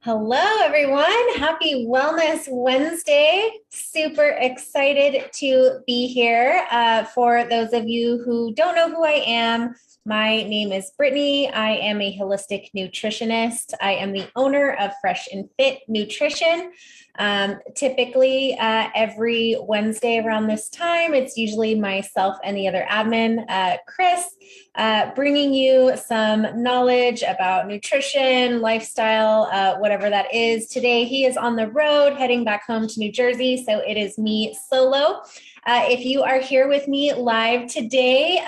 Hello, everyone. Happy Wellness Wednesday. Super excited to be here. For those of you who don't know who I am, my name is Brittany. I am a holistic nutritionist. I am the owner of Fresh and Fit Nutrition. Typically, every Wednesday around this time, it's usually myself and the other admin, Chris, bringing you some knowledge about nutrition, lifestyle, whatever that is. Today, he is on the road heading back home to New Jersey, so it is me solo. If you are here with me live today,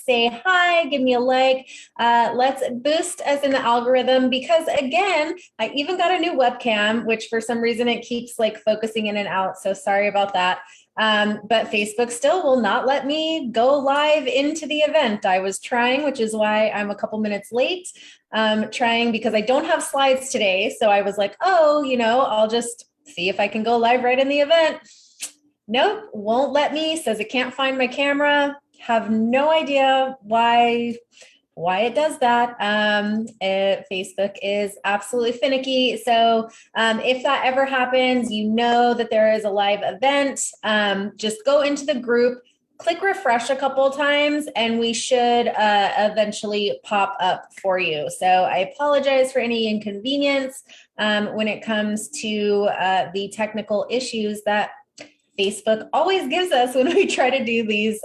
say hi, give me a like. Let's boost us in the algorithm because, again, I even got a new webcam, which for some reason it keeps like focusing in and out. So sorry about that. But Facebook still will not let me go live into the event. I was trying, which is why I'm a couple minutes late, trying because I don't have slides today. So I was like, oh, I'll just see if I can go live right in the event. Nope, won't let me, says it can't find my camera. Have no idea why it does that. Facebook is absolutely finicky. So if that ever happens, you know that there is a live event. Just go into the group, click refresh a couple of times, and we should eventually pop up for you. So I apologize for any inconvenience when it comes to the technical issues that Facebook always gives us when we try to do these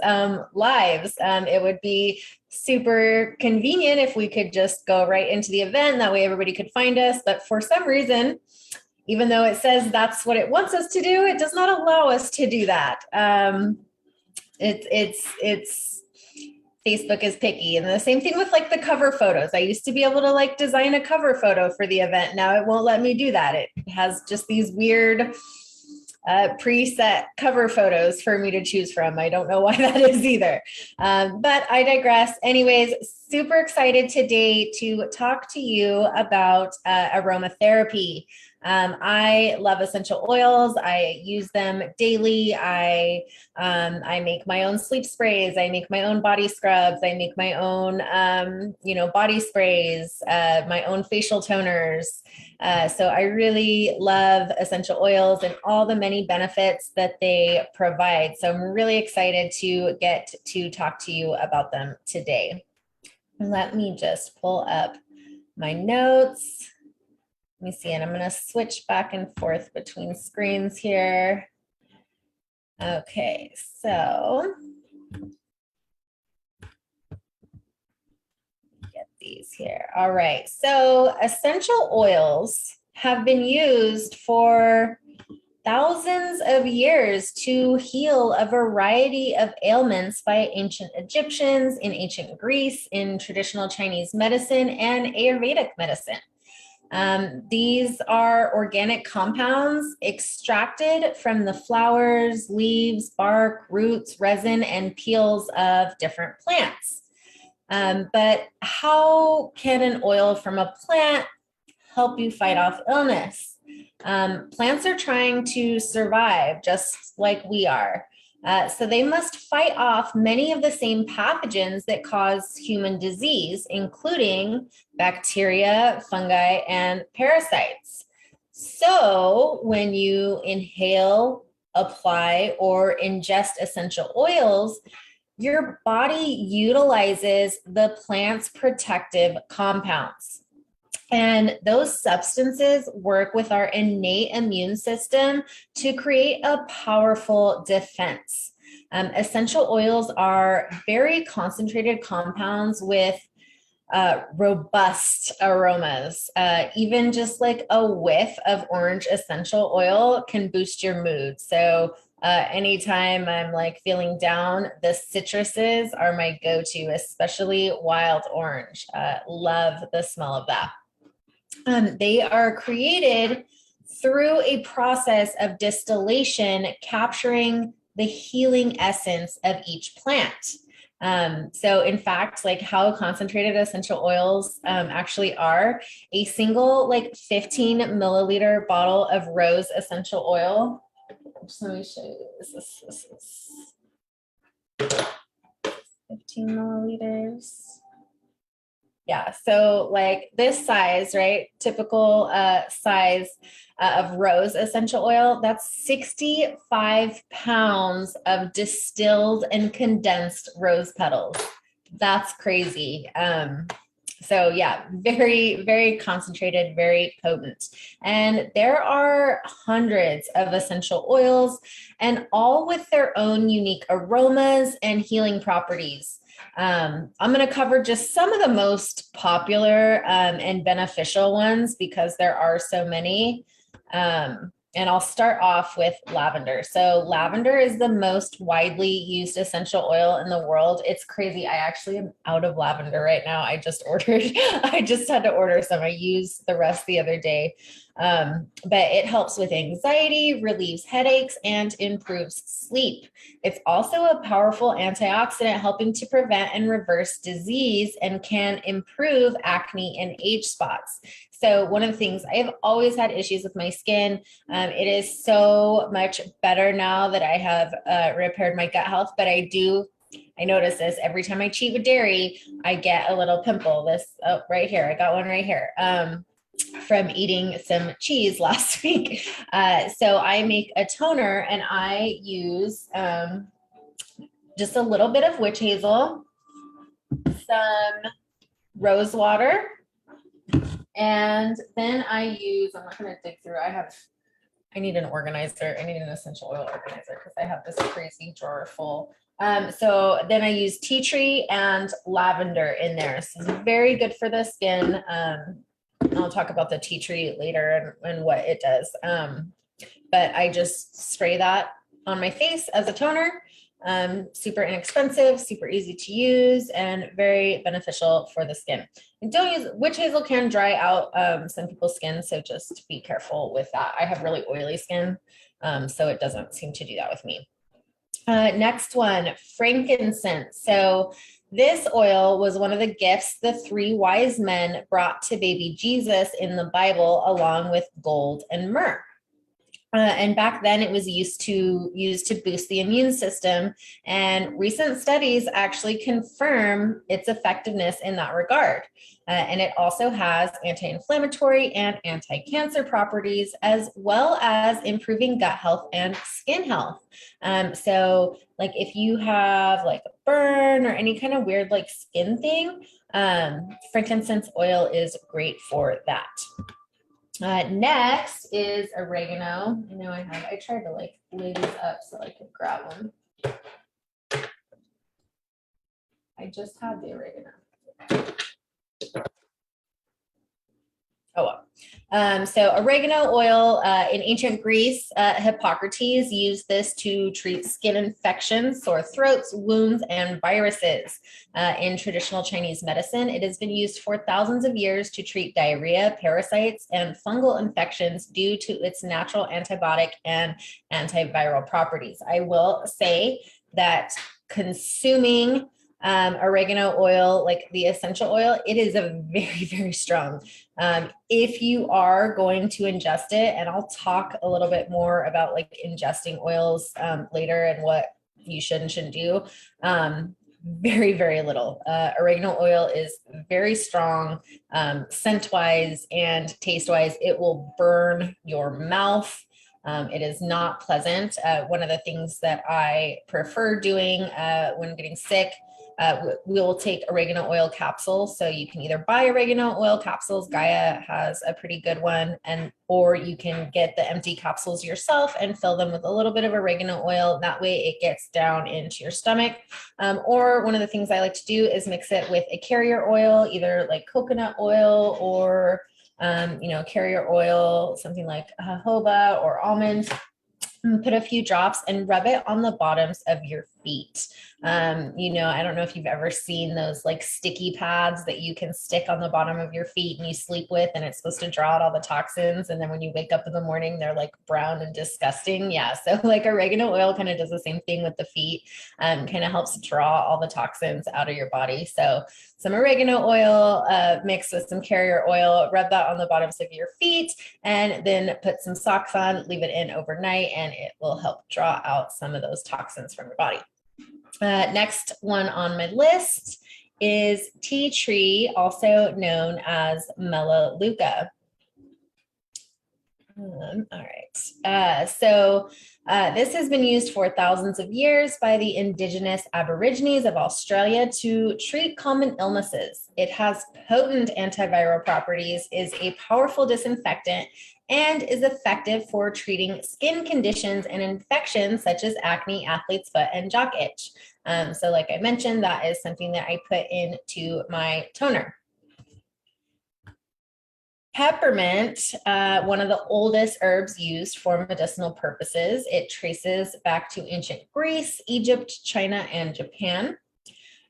lives. It would be super convenient if we could just go right into the event. That way everybody could find us. But for some reason, even though it says that's what it wants us to do, it does not allow us to do that. Facebook is picky. And the same thing with like the cover photos. I used to be able to like design a cover photo for the event. Now it won't let me do that. It has just these weird preset cover photos for me to choose from. I don't know why that is either. But I digress. Anyways, super excited today to talk to you about aromatherapy. I love essential oils. I use them daily. I make my own sleep sprays. I make my own body scrubs. I make my own, body sprays, my own facial toners. So I really love essential oils and all the many benefits that they provide. So I'm really excited to get to talk to you about them today. Let me just pull up my notes. Let me see, and I'm going to switch back and forth between screens here. Okay, so get these here. All right, so essential oils have been used for thousands of years to heal a variety of ailments by ancient Egyptians, in ancient Greece, in traditional Chinese medicine, and Ayurvedic medicine. These are organic compounds extracted from the flowers, leaves, bark, roots, resin, and peels of different plants. But how can an oil from a plant help you fight off illness? Plants are trying to survive just like we are. So they must fight off many of the same pathogens that cause human disease, including bacteria, fungi, and parasites. So when you inhale, apply, or ingest essential oils, your body utilizes the plant's protective compounds. And those substances work with our innate immune system to create a powerful defense. Essential oils are very concentrated compounds with robust aromas. Even just like a whiff of orange essential oil can boost your mood. So anytime I'm like feeling down, the citruses are my go-to, especially wild orange. Love the smell of that. They are created through a process of distillation, capturing the healing essence of each plant. So in fact, like how concentrated essential oils actually are, a single like 15 milliliter bottle of rose essential oil. Just let me show you this is 15 milliliters. Yeah. So like this size, right? Typical size of rose essential oil, that's 65 pounds of distilled and condensed rose petals. That's crazy. So yeah, very, very concentrated, very potent. And there are hundreds of essential oils and all with their own unique aromas and healing properties. I'm going to cover just some of the most popular and beneficial ones because there are so many. And I'll start off with lavender. So lavender is the most widely used essential oil in the world. It's crazy. I actually am out of lavender right now. I just ordered, I just had to order some. I used the rest the other day. But it helps with anxiety, relieves headaches, and improves sleep. It's also a powerful antioxidant helping to prevent and reverse disease and can improve acne and age spots. So one of the things, I have always had issues with my skin. It is so much better now that I have repaired my gut health, but I notice this every time I cheat with dairy, I get a little pimple. This right here, I got one right here. From eating some cheese last week. So I make a toner and I use just a little bit of witch hazel, some rose water, and then I use, I'm not going to dig through, I need an organizer. I need an essential oil organizer because I have this crazy drawer full. So then I use tea tree and lavender in there. So it's very good for the skin. I'll talk about the tea tree later and what it does. But I just spray that on my face as a toner. Super inexpensive, super easy to use, and very beneficial for the skin. And don't use, witch hazel can dry out some people's skin, so just be careful with that. I have really oily skin, so it doesn't seem to do that with me. Next one, frankincense. So this oil was one of the gifts the three wise men brought to baby Jesus in the Bible, along with gold and myrrh. And back then it was used to boost the immune system. And recent studies actually confirm its effectiveness in that regard. And it also has anti-inflammatory and anti-cancer properties, as well as improving gut health and skin health. So like if you have like a burn or any kind of weird like skin thing, frankincense oil is great for that. Next is oregano. I tried to like lay these up so I could grab one. I just had the oregano. Oh well. So oregano oil in ancient Greece, Hippocrates used this to treat skin infections, sore throats, wounds, and viruses. In traditional Chinese medicine, it has been used for thousands of years to treat diarrhea, parasites, and fungal infections due to its natural antibiotic and antiviral properties. I will say that consuming oregano oil, like the essential oil, it is a very, very strong. If you are going to ingest it, and I'll talk a little bit more about like ingesting oils later and what you should and shouldn't do. Very, very little. Oregano oil is very strong, scent-wise and taste-wise. It will burn your mouth. It is not pleasant. One of the things that I prefer doing when getting sick, we'll take oregano oil capsules. So you can either buy oregano oil capsules. Gaia has a pretty good one, or you can get the empty capsules yourself and fill them with a little bit of oregano oil. That way it gets down into your stomach. Or one of the things I like to do is mix it with a carrier oil, either like coconut oil or carrier oil, something like jojoba or almond. Put a few drops and rub it on the bottoms of your feet. I don't know if you've ever seen those like sticky pads that you can stick on the bottom of your feet and you sleep with, and it's supposed to draw out all the toxins. And then when you wake up in the morning, they're like brown and disgusting. Yeah. So like oregano oil kind of does the same thing with the feet, kind of helps draw all the toxins out of your body. So some oregano oil mixed with some carrier oil, rub that on the bottoms of your feet, and then put some socks on, leave it in overnight, and it will help draw out some of those toxins from your body. Next one on my list is tea tree, also known as melaleuca. All right. This has been used for thousands of years by the indigenous Aborigines of Australia to treat common illnesses. It has potent antiviral properties, is a powerful disinfectant, and is effective for treating skin conditions and infections such as acne, athlete's foot, and jock itch. So like I mentioned, that is something that I put into my toner. Peppermint, one of the oldest herbs used for medicinal purposes. It traces back to ancient Greece, Egypt, China, and Japan.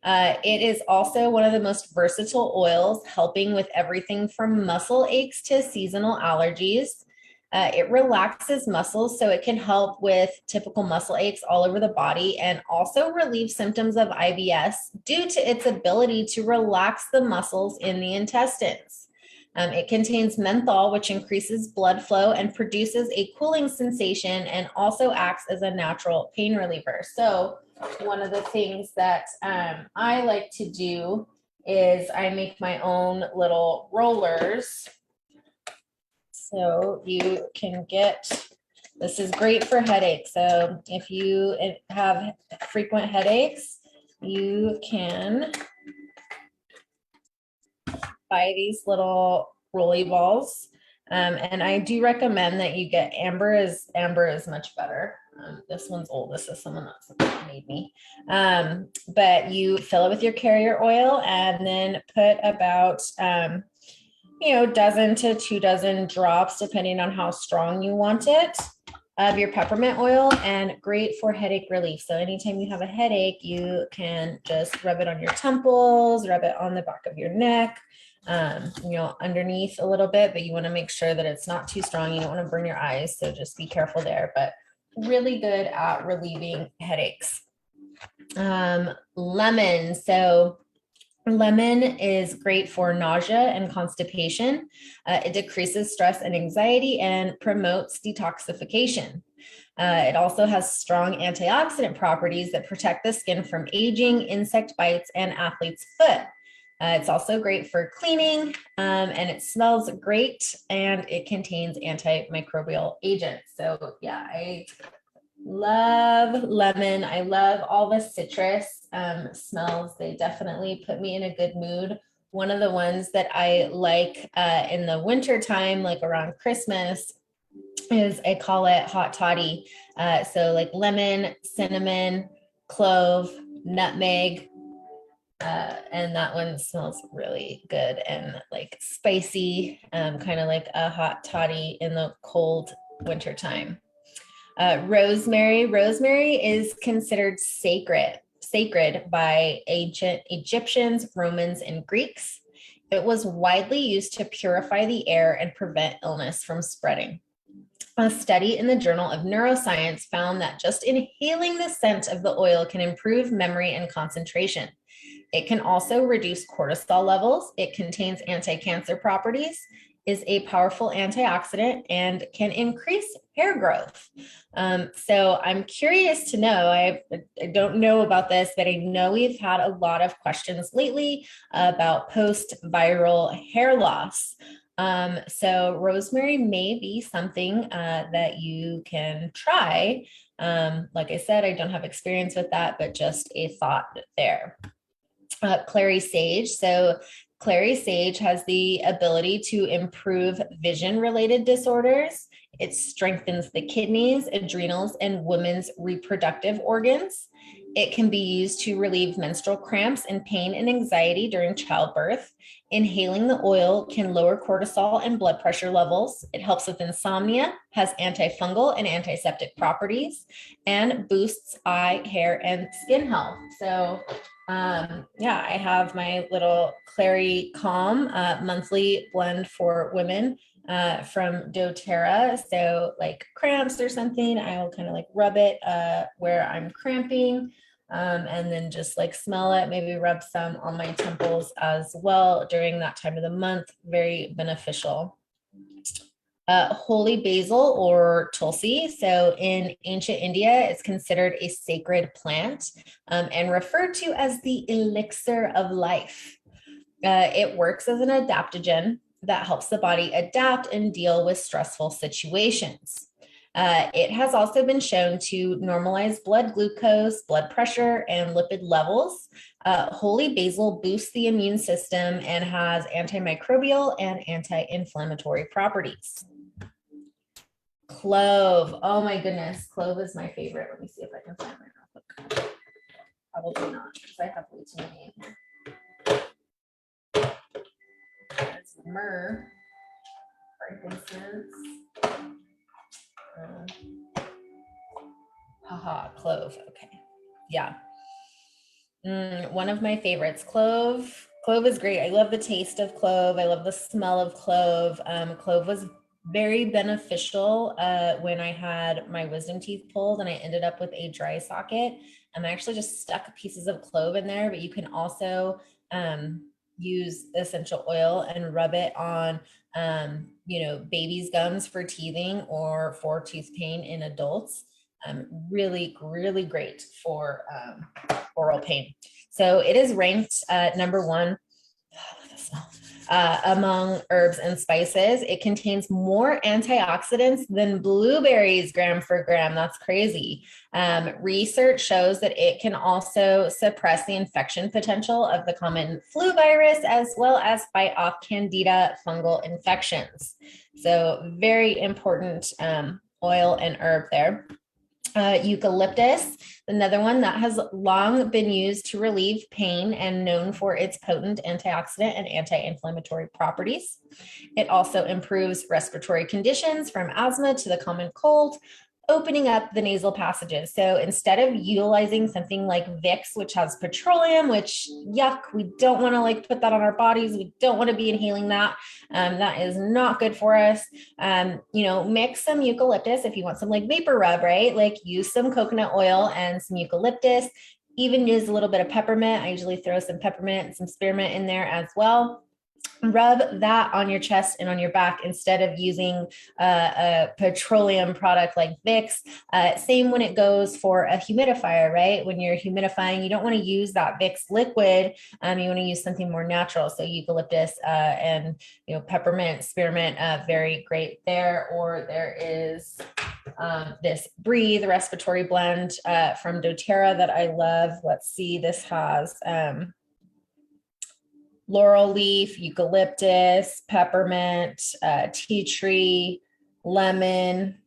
It is also one of the most versatile oils, helping with everything from muscle aches to seasonal allergies. It relaxes muscles, so it can help with typical muscle aches all over the body and also relieve symptoms of IBS due to its ability to relax the muscles in the intestines. It contains menthol, which increases blood flow and produces a cooling sensation and also acts as a natural pain reliever. So one of the things that I like to do is I make my own little rollers. So you can get, this is great for headaches. So if you have frequent headaches, you can buy these little rolly balls. And I do recommend that you get amber is much better. This one's old. This is someone that made me. But you fill it with your carrier oil and then put about, dozen to 2 dozen drops, depending on how strong you want it, of your peppermint oil, and great for headache relief. So anytime you have a headache, you can just rub it on your temples, rub it on the back of your neck, underneath a little bit, but you want to make sure that it's not too strong. You don't want to burn your eyes, so just be careful there, but really good at relieving headaches. Lemon. So lemon is great for nausea and constipation. It decreases stress and anxiety and promotes detoxification. It also has strong antioxidant properties that protect the skin from aging, insect bites, and athlete's foot. It's also great for cleaning, and it smells great, and it contains antimicrobial agents. So yeah, I love lemon. I love all the citrus smells. They definitely put me in a good mood. One of the ones that I like in the winter time, like around Christmas, is I call it hot toddy. So like lemon, cinnamon, clove, nutmeg, and that one smells really good and like spicy, kind of like a hot toddy in the cold winter time. Rosemary. Rosemary is considered sacred by ancient Egyptians, Romans, and Greeks. It was widely used to purify the air and prevent illness from spreading. A study in the Journal of Neuroscience found that just inhaling the scent of the oil can improve memory and concentration. It can also reduce cortisol levels. It contains anti-cancer properties, is a powerful antioxidant, and can increase hair growth. So I'm curious to know, I don't know about this, but I know we've had a lot of questions lately about post-viral hair loss. So rosemary may be something that you can try. Like I said, I don't have experience with that, but just a thought there. Clary sage. So clary sage has the ability to improve vision-related disorders. It strengthens the kidneys, adrenals, and women's reproductive organs. It can be used to relieve menstrual cramps and pain and anxiety during childbirth. Inhaling the oil can lower cortisol and blood pressure levels. It helps with insomnia, has antifungal and antiseptic properties, and boosts eye, hair, and skin health. So yeah, I have my little Clary Calm monthly blend for women from doTERRA. So like cramps or something, I will kind of like rub it where I'm cramping, and then just like smell it, maybe rub some on my temples as well during that time of the month. Very beneficial. Holy basil or tulsi. So in ancient India, it's considered a sacred plant and referred to as the elixir of life. It works as an adaptogen that helps the body adapt and deal with stressful situations. It has also been shown to normalize blood glucose, blood pressure, and lipid levels. Holy basil boosts the immune system and has antimicrobial and anti-inflammatory properties. Clove. Oh my goodness. Clove is my favorite. Let me see if I can find my notebook. Probably not because I have way too many in here. There's myrrh, frankincense. Clove. Okay. Yeah. One of my favorites, clove. Clove is great. I love the taste of clove. I love the smell of clove. Clove was very beneficial when I had my wisdom teeth pulled and I ended up with a dry socket. I actually just stuck pieces of clove in there, but you can also use essential oil and rub it on, babies' gums for teething or for tooth pain in adults. Really, really great for oral pain. So it is ranked number one among herbs and spices. It contains more antioxidants than blueberries gram for gram. That's crazy. Research shows that it can also suppress the infection potential of the common flu virus, as well as fight off candida fungal infections. So very important oil and herb there. Eucalyptus, another one that has long been used to relieve pain and known for its potent antioxidant and anti-inflammatory properties. It also improves respiratory conditions from asthma to the common cold, opening up the nasal passages. So instead of utilizing something like Vicks, which has petroleum, which yuck, we don't want to put that on our bodies. We don't want to be inhaling that. That is not good for us. Mix some eucalyptus if you want some vapor rub, right? Use some coconut oil and some eucalyptus, even use a little bit of peppermint. I usually throw some peppermint and some spearmint in there as well. Rub that on your chest and on your back instead of using a petroleum product like Vicks. Same when it goes for a humidifier, right? When you're humidifying, you don't want to use that Vicks liquid. You want to use something more natural. So eucalyptus and peppermint, spearmint, very great there. Or there is this Breathe respiratory blend from doTERRA that I love. Let's see, this has laurel leaf, eucalyptus, peppermint, tea tree, lemon,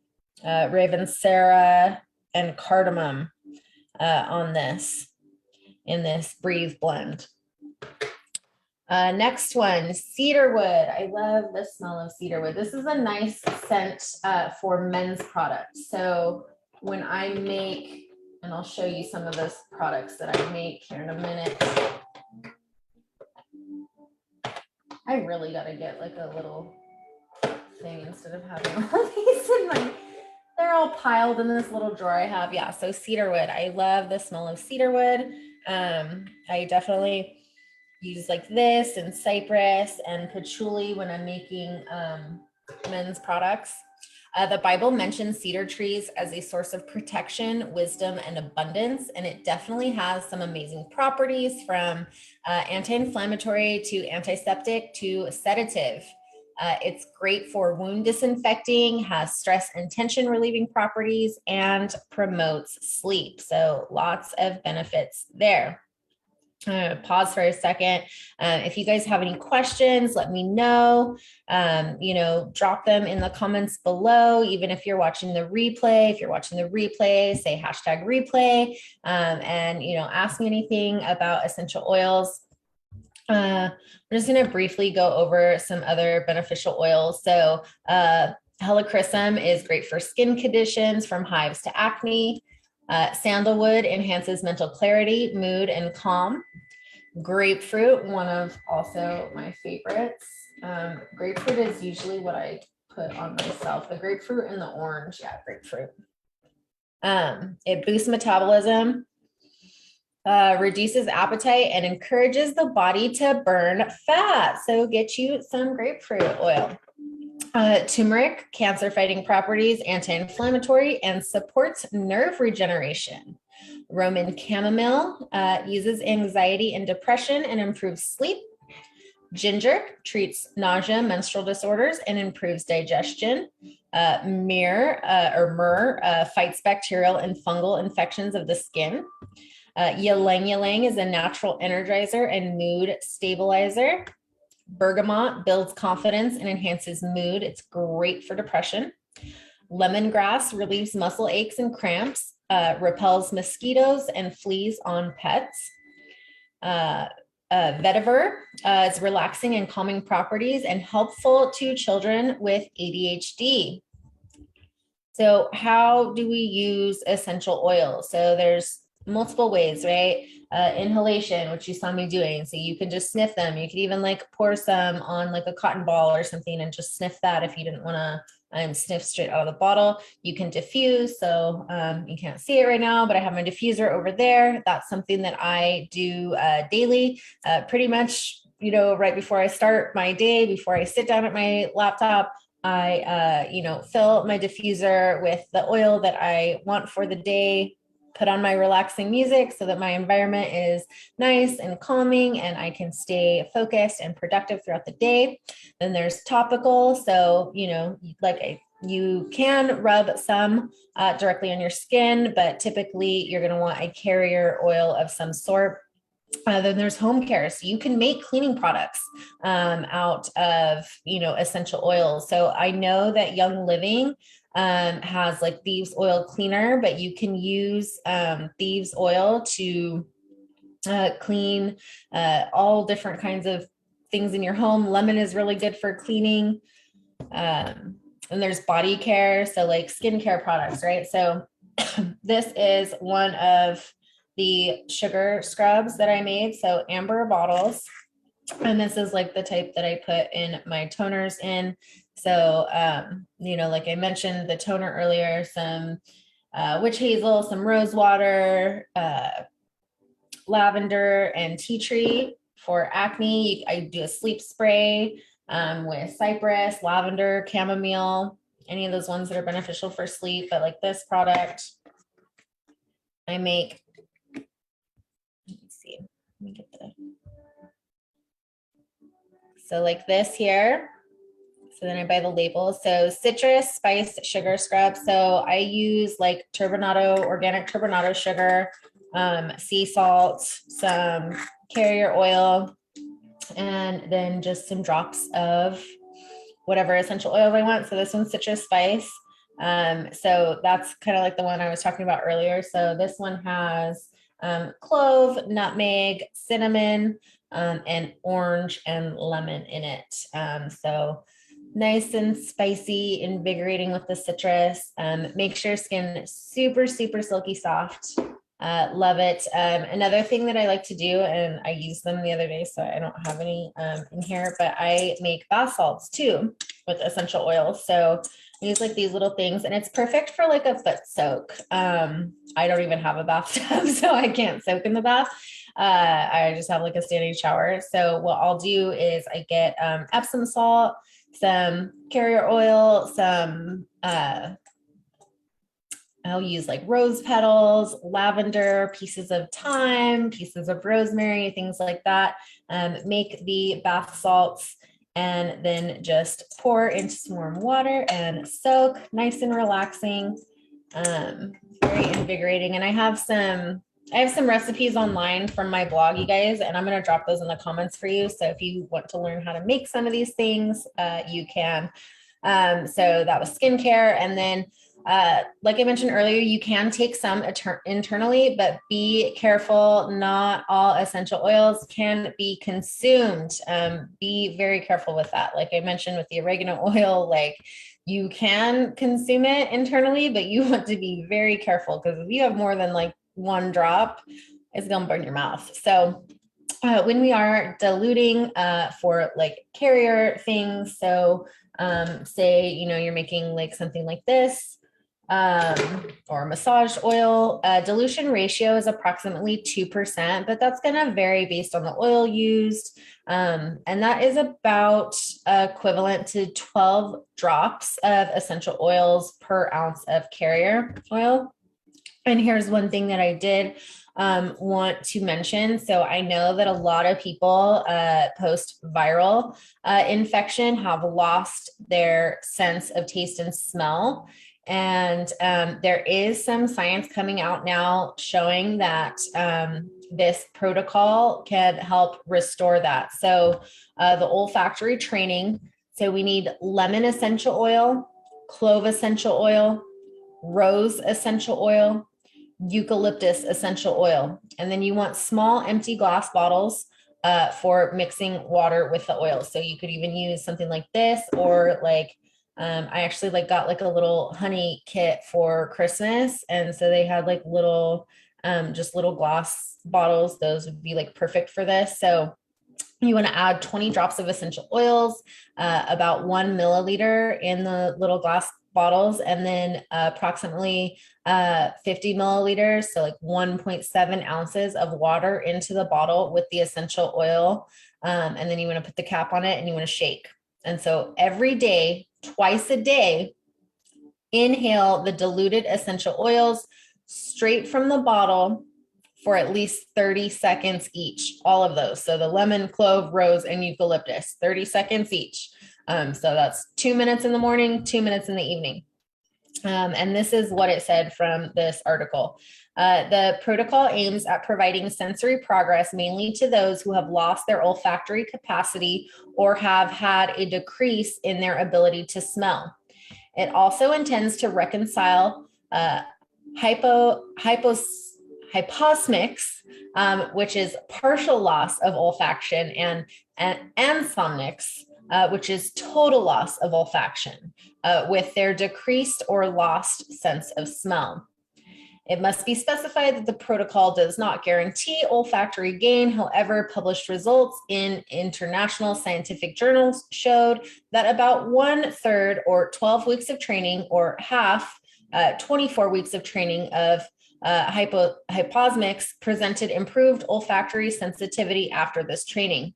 ravensara, and cardamom on this, in this Breathe blend. Next one, cedarwood. I love the smell of cedarwood. This is a nice scent for men's products. So when I make, and I'll show you some of those products that I make here in a minute. I really got to get a little thing instead of having all these in they're all piled in this little drawer I have. Yeah, so cedarwood. I love the smell of cedarwood. I definitely use this and cypress and patchouli when I'm making men's products. The Bible mentions cedar trees as a source of protection, wisdom, and abundance, and it definitely has some amazing properties from anti-inflammatory to antiseptic to sedative. It's great for wound disinfecting, has stress and tension relieving properties, and promotes sleep. So lots of benefits there. Pause for a second. If you guys have any questions, let me know. Drop them in the comments below. Even if you're watching the replay, say #replay, and ask me anything about essential oils. I'm just going to briefly go over some other beneficial oils. So helichrysum is great for skin conditions from hives to acne. Sandalwood enhances mental clarity, mood, and calm. Grapefruit, one of also my favorites. Grapefruit is usually what I put on myself. The grapefruit and the orange, yeah, grapefruit. It boosts metabolism, reduces appetite, and encourages the body to burn fat. So get you some grapefruit oil. Turmeric, cancer-fighting properties, anti-inflammatory, and supports nerve regeneration. Roman chamomile eases anxiety and depression and improves sleep. Ginger treats nausea, menstrual disorders, and improves digestion. Myrrh fights bacterial and fungal infections of the skin. Ylang ylang is a natural energizer and mood stabilizer. Bergamot builds confidence and enhances mood. It's great for depression. Lemongrass relieves muscle aches and cramps, repels mosquitoes and fleas on pets. Vetiver is relaxing and calming properties and helpful to children with ADHD. So how do we use essential oils? So there's multiple ways, right? Inhalation, which you saw me doing. So you can just sniff them. You could even like pour some on like a cotton ball or something and just sniff that if you didn't want to sniff straight out of the bottle. You can diffuse. So you can't see it right now, but I have my diffuser over there. That's something that I do daily, pretty much, you know, right before I start my day, before I sit down at my laptop, I, fill my diffuser with the oil that I want for the day, put on my relaxing music so that my environment is nice and calming and I can stay focused and productive throughout the day. Then there's topical. So, you can rub some directly on your skin, but typically you're going to want a carrier oil of some sort. Then there's home care. So you can make cleaning products out of, essential oils. So I know that Young Living has like thieves oil cleaner, but you can use thieves oil to clean all different kinds of things in your home. Lemon is really good for cleaning. And there's body care. So like skincare products, right? So this is one of the sugar scrubs that I made. So amber bottles. And this is like the type that I put in my toners in. So, like I mentioned the toner earlier, some witch hazel, some rose water, lavender and tea tree for acne. I do a sleep spray with cypress, lavender, chamomile, any of those ones that are beneficial for sleep. But like this product, I make, let me get the, so like this here. So then I buy the label. So citrus, spice, sugar scrub. So I use like turbinado, organic turbinado sugar, sea salt, some carrier oil, and then just some drops of whatever essential oils I want. So this one's citrus spice. So that's kind of like the one I was talking about earlier. So this one has clove, nutmeg, cinnamon, and orange and lemon in it. So nice and spicy, invigorating with the citrus. Makes your skin super, super silky soft. Love it. Another thing that I like to do, and I used them the other day, so I don't have any in here, but I make bath salts too with essential oils. So I use like these little things, and it's perfect for like a foot soak. I don't even have a bathtub, so I can't soak in the bath. I just have like a standing shower. So what I'll do is I get Epsom salt, some carrier oil, some I'll use like rose petals, lavender, pieces of thyme, pieces of rosemary, things like that. Make the bath salts and then just pour into some warm water and soak. Nice and relaxing, very invigorating. And I have some recipes online from my blog, you guys, and I'm going to drop those in the comments for you. So if you want to learn how to make some of these things, you can. So that was skincare. And then like I mentioned earlier, you can take some internally, but be careful. Not all essential oils can be consumed. Be very careful with that. Like I mentioned with the oregano oil, like you can consume it internally, but you want to be very careful because if you have more than like one drop, it's going to burn your mouth. So when we are diluting for like carrier things, so say, you're making like something like this, or massage oil. Dilution ratio is approximately 2%, but that's going to vary based on the oil used. And that is about equivalent to 12 drops of essential oils per ounce of carrier oil. And here's one thing that I did want to mention. So I know that a lot of people post viral infection have lost their sense of taste and smell. And there is some science coming out now showing that this protocol can help restore that. So the olfactory training. So we need lemon essential oil, clove essential oil, rose essential oil, eucalyptus essential oil. And then you want small empty glass bottles for mixing water with the oil. So you could even use something like this, or like, I actually like got like a little honey kit for Christmas. And so they had like little, just little glass bottles. Those would be like perfect for this. So you want to add 20 drops of essential oils, about 1 milliliter in the little glass bottles, and then approximately 50 milliliters, so like 1.7 ounces of water into the bottle with the essential oil. And then you want to put the cap on it and you want to shake. And so every day, twice a day, inhale the diluted essential oils straight from the bottle for at least 30 seconds each, all of those. So the lemon, clove, rose, and eucalyptus, 30 seconds each. So that's 2 minutes in the morning, 2 minutes in the evening. And this is what it said from this article. The protocol aims at providing sensory progress mainly to those who have lost their olfactory capacity or have had a decrease in their ability to smell. It also intends to reconcile hyposmics, which is partial loss of olfaction, and ansomnics, which is total loss of olfaction, with their decreased or lost sense of smell. It must be specified that the protocol does not guarantee olfactory gain. However, published results in international scientific journals showed that about 1/3, or 12 weeks of training, or half, 24 weeks of training of hyposmics presented improved olfactory sensitivity after this training.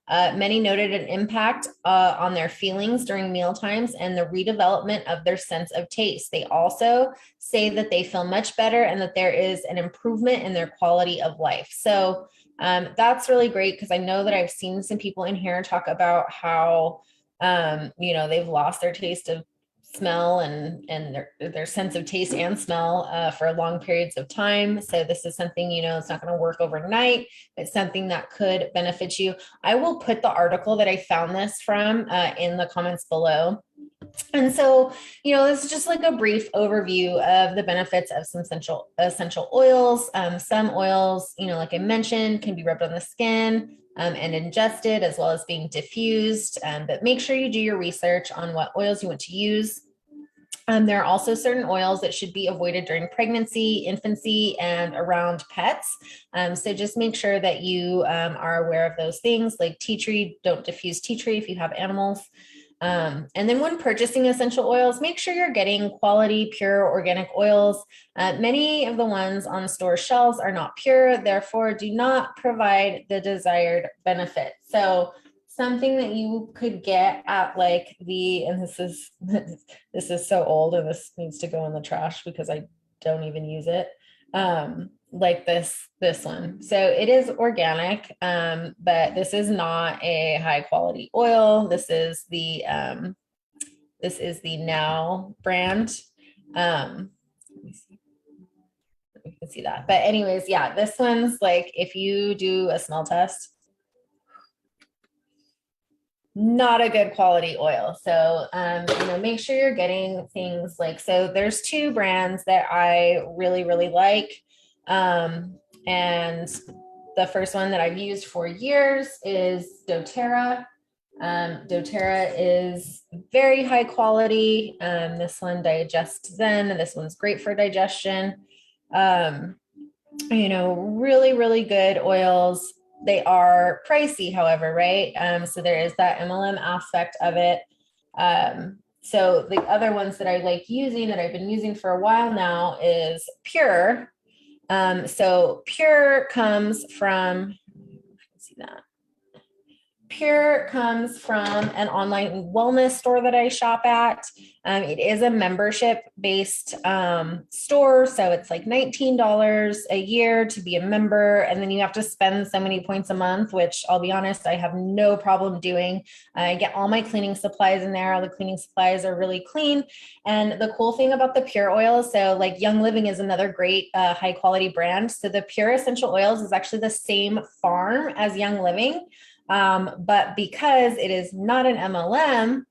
Many noted an impact on their feelings during meal times and the redevelopment of their sense of taste. They also say that they feel much better and that there is an improvement in their quality of life. So that's really great, because I know that I've seen some people in here talk about how, they've lost their taste of smell and their sense of taste and smell for long periods of time. So this is something, it's not going to work overnight. It's something that could benefit you. I will put the article that I found this from in the comments below. And so, this is just like a brief overview of the benefits of some essential oils. Some oils, like I mentioned, can be rubbed on the skin and ingested, as well as being diffused. But make sure you do your research on what oils you want to use. There are also certain oils that should be avoided during pregnancy, infancy, and around pets. So just make sure that you are aware of those things, like tea tree. Don't diffuse tea tree if you have animals. And then when purchasing essential oils, make sure you're getting quality, pure organic oils. Many of the ones on store shelves are not pure, therefore do not provide the desired benefit. So something that you could get at like and this is so old and this needs to go in the trash because I don't even use it. Like this one. So it is organic, but this is not a high quality oil. This is the Now brand. Let me see. You can see that. But anyways, yeah, this one's like, if you do a smell test, not a good quality oil. So, make sure you're getting things like, so there's two brands that I really, really like. And the first one that I've used for years is doTERRA. doTERRA is very high quality. This one digests Zen. This one's great for digestion. Really, really good oils. They are pricey, however, right? So there is that MLM aspect of it. So the other ones that I like using that I've been using for a while now is Pure. So Pure comes from, see that. Pure comes from an online wellness store that I shop at. It is a membership-based store, so it's like $19 a year to be a member, and then you have to spend so many points a month, which I'll be honest, I have no problem doing. I get all my cleaning supplies in there. All the cleaning supplies are really clean, and the cool thing about the Pure oils, so like Young Living is another great high-quality brand. So the Pure essential oils is actually the same farm as Young Living. But because it is not an MLM,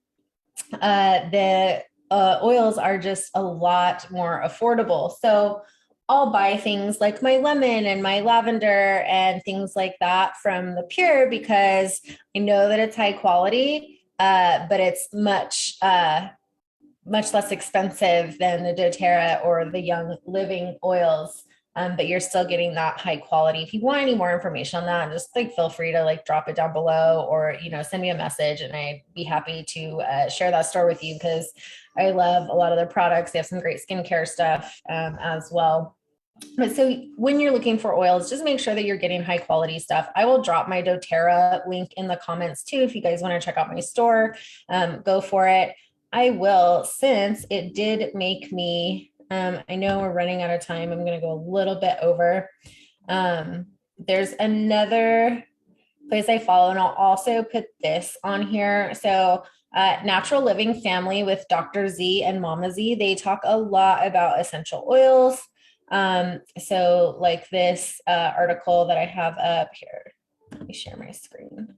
the oils are just a lot more affordable. So I'll buy things like my lemon and my lavender and things like that from the Pure because I know that it's high quality, but it's much less expensive than the doTERRA or the Young Living oils. But you're still getting that high quality. If you want any more information on that, just like feel free to like drop it down below or, send me a message and I'd be happy to share that store with you because I love a lot of their products. They have some great skincare stuff as well. But so when you're looking for oils, just make sure that you're getting high quality stuff. I will drop my doTERRA link in the comments too. If you guys want to check out my store, go for it. I will, since it did make me, I know we're running out of time. I'm going to go a little bit over. There's another place I follow, and I'll also put this on here. So Natural Living Family with Dr. Z and Mama Z, they talk a lot about essential oils. So like this article that I have up here, let me share my screen.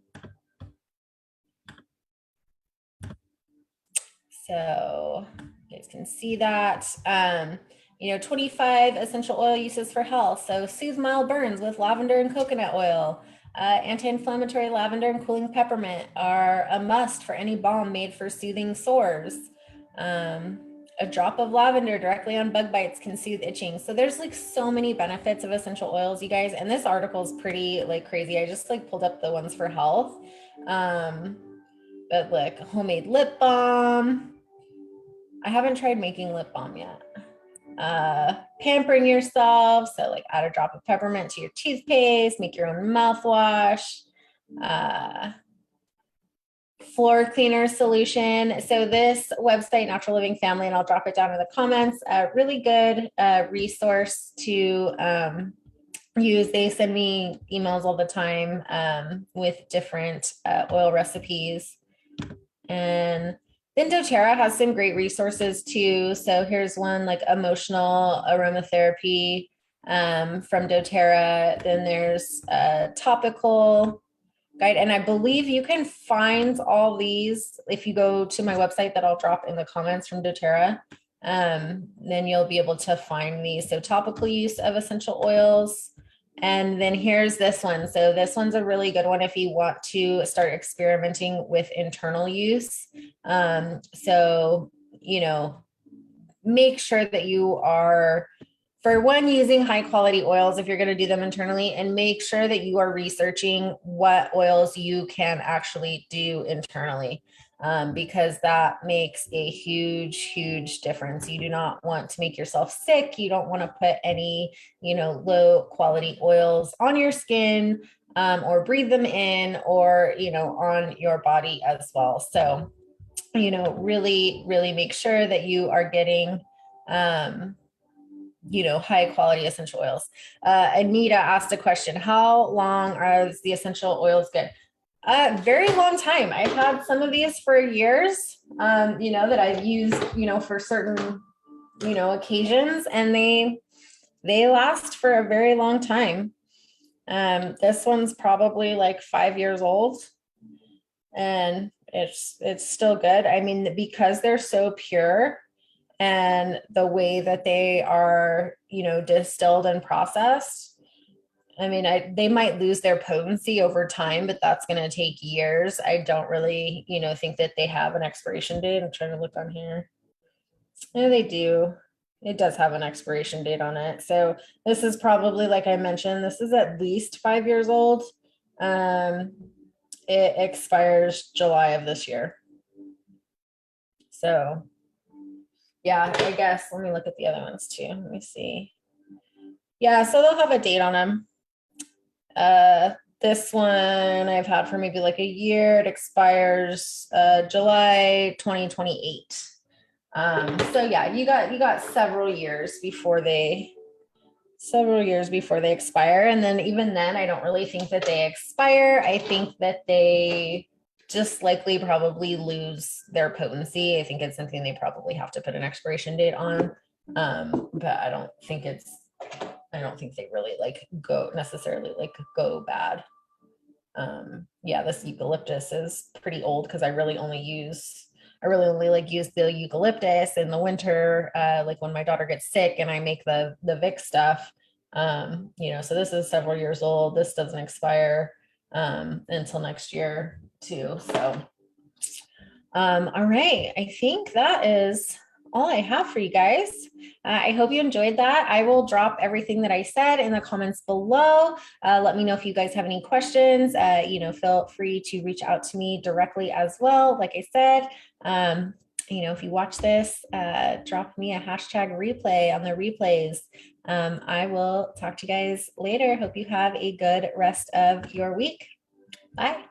So you guys can see that, 25 essential oil uses for health. So soothe mild burns with lavender and coconut oil. Anti-inflammatory lavender and cooling peppermint are a must for any balm made for soothing sores. A drop of lavender directly on bug bites can soothe itching. So there's like so many benefits of essential oils, you guys. And this article is pretty like crazy. I just like pulled up the ones for health. But look, homemade lip balm. I haven't tried making lip balm yet. Pampering yourself. So like add a drop of peppermint to your toothpaste, make your own mouthwash. Floor cleaner solution. So this website, Natural Living Family, and I'll drop it down in the comments, really good resource to use. They send me emails all the time with different oil recipes. And then doTERRA has some great resources too. So here's one like emotional aromatherapy from doTERRA. Then there's a topical guide. And I believe you can find all these if you go to my website that I'll drop in the comments from doTERRA. Then you'll be able to find these. So topical use of essential oils. And then here's this one. So this one's a really good one if you want to start experimenting with internal use. So, make sure that you are, for one, using high quality oils if you're going to do them internally, and make sure that you are researching what oils you can actually do internally. Because that makes a huge difference. You do not want to make yourself sick. You don't want to put any, low quality oils on your skin or breathe them in or, on your body as well. So, really make sure that you are getting, high quality essential oils. Anita asked a question, how long are the essential oils good? Very long time. I've had some of these for years, that I've used, for certain, occasions, and they last for a very long time. This one's probably like 5 years old and it's still good. I mean, because they're so pure and the way that they are, distilled and processed, I mean, they might lose their potency over time, but that's going to take years. I don't really, think that they have an expiration date. I'm trying to look on here. No, they do. It does have an expiration date on it. So this is probably, like I mentioned, this is at least 5 years old. It expires July of this year. So yeah, I guess let me look at the other ones too. Let me see. Yeah, so they'll have a date on them. This one I've had for maybe like a year. It expires July 2028. So yeah, you got several years before they expire. And then even then, I don't really think that they expire. I think that they just likely probably lose their potency. I think it's something they probably have to put an expiration date on. But I don't think they really like go necessarily like go bad. Yeah, this eucalyptus is pretty old because I really only like use the eucalyptus in the winter, like when my daughter gets sick and I make the Vic stuff. So this is several years old. This doesn't expire until next year too. So all right, I think that is all I have for you guys. I hope you enjoyed that. I will drop everything that I said in the comments below. Let me know if you guys have any questions. Feel free to reach out to me directly as well. Like I said, if you watch this, drop me a hashtag replay on the replays. I will talk to you guys later. Hope you have a good rest of your week. Bye.